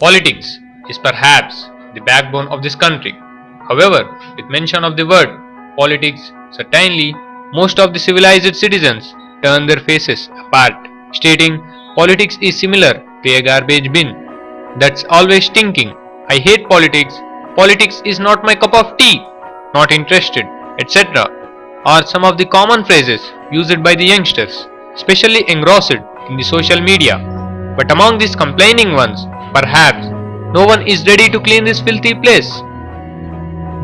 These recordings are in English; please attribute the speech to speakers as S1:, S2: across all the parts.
S1: Politics is perhaps the backbone of this country. However, with mention of the word politics, certainly most of the civilized citizens turn their faces apart, stating politics is similar to a garbage bin that's always stinking. I hate politics, politics is not my cup of tea, not interested, etc. are some of the common phrases used by the youngsters, especially engrossed in the social media. But among these complaining ones, perhaps no one is ready to clean this filthy place.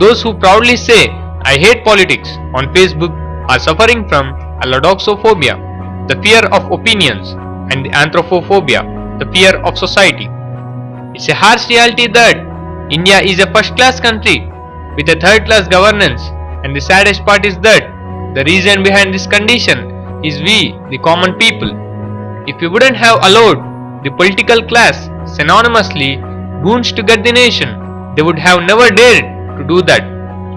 S1: Those who proudly say, I hate politics on Facebook are suffering from allodoxophobia, the fear of opinions, and the anthropophobia, the fear of society. It's a harsh reality that India is a first class country with a third class governance, and the saddest part is that the reason behind this condition is we, the common people. If we wouldn't have allowed the political class synonymously goons to get the nation, they would have never dared to do that.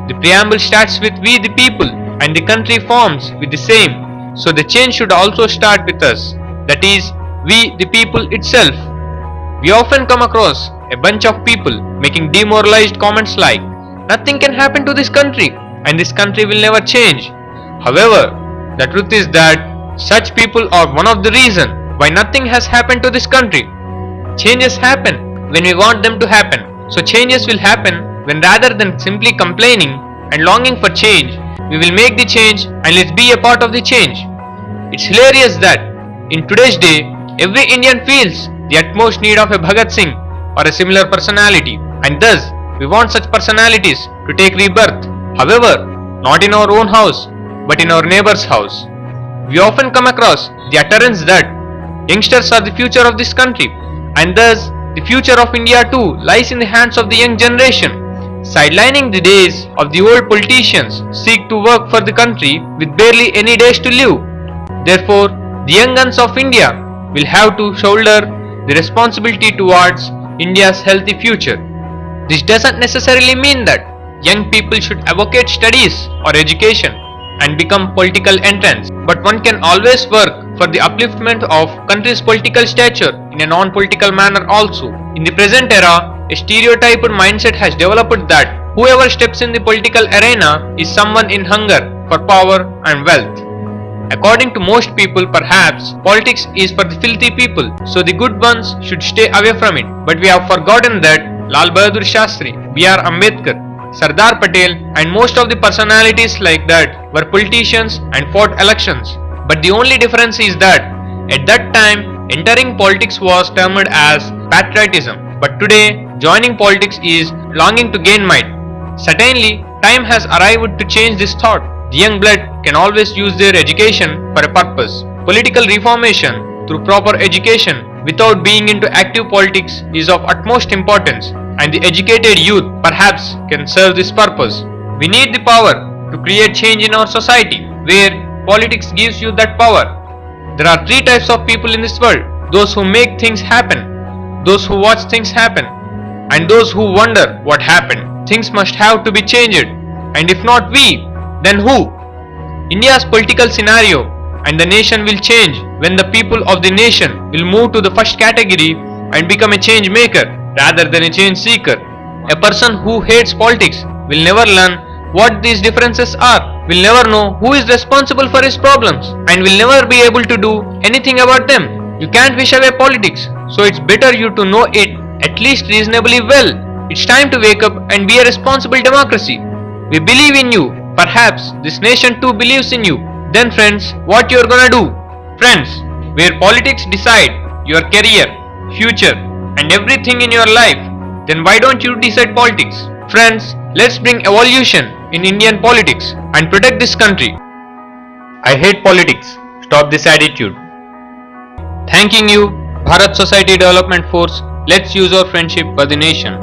S1: The preamble starts with we the people and the country forms with the same, so the change should also start with us, that is, we the people itself. We often come across a bunch of people making demoralized comments like, nothing can happen to this country and this country will never change. However, the truth is that such people are one of the reasons why nothing has happened to this country. Changes happen when we want them to happen. So changes will happen when rather than simply complaining and longing for change, we will make the change and let's be a part of the change. It's hilarious that in today's day, every Indian feels the utmost need of a Bhagat Singh or a similar personality, and thus we want such personalities to take rebirth. However, not in our own house, but in our neighbor's house. We often come across the utterance that youngsters are the future of this country, and thus the future of India too lies in the hands of the young generation. Sidelining the days of the old politicians seek to work for the country with barely any days to live. Therefore, the young guns of India will have to shoulder the responsibility towards India's healthy future. This doesn't necessarily mean that young people should advocate studies or education and become political entrants, but one can always work for the upliftment of country's political stature in a non-political manner also. In the present era, a stereotyped mindset has developed that whoever steps in the political arena is someone in hunger for power and wealth. According to most people, perhaps politics is for the filthy people, so the good ones should stay away from it. But we have forgotten that Lal Bahadur Shastri, B.R. Ambedkar, Sardar Patel and most of the personalities like that were politicians and fought elections. But the only difference is that at that time entering politics was termed as patriotism, but today joining politics is longing to gain might. Certainly, time has arrived to change this thought. The young blood can always use their education for a purpose. Political reformation through proper education without being into active politics is of utmost importance, and the educated youth perhaps can serve this purpose. We need the power to create change in our society, where politics gives you that power. There are three types of people in this world: those who make things happen, those who watch things happen, and those who wonder what happened. Things must have to be changed, and if not we, then who? India's political scenario and the nation will change when the people of the nation will move to the first category and become a change maker rather than a change seeker. A person who hates politics will never learn what these differences are, will never know who is responsible for his problems, and will never be able to do anything about them. You can't wish away politics, so it's better you to know it at least reasonably well. It's time to wake up and be a responsible democracy. We believe in you. Perhaps this nation too believes in you. Then friends, what you're gonna do? Friends, where politics decide your career, future and everything in your life, then why don't you decide politics? Friends, let's bring evolution in Indian politics and protect this country. I hate politics. Stop this attitude. Thanking you, Bharat Society Development Force. Let's use our friendship for the nation.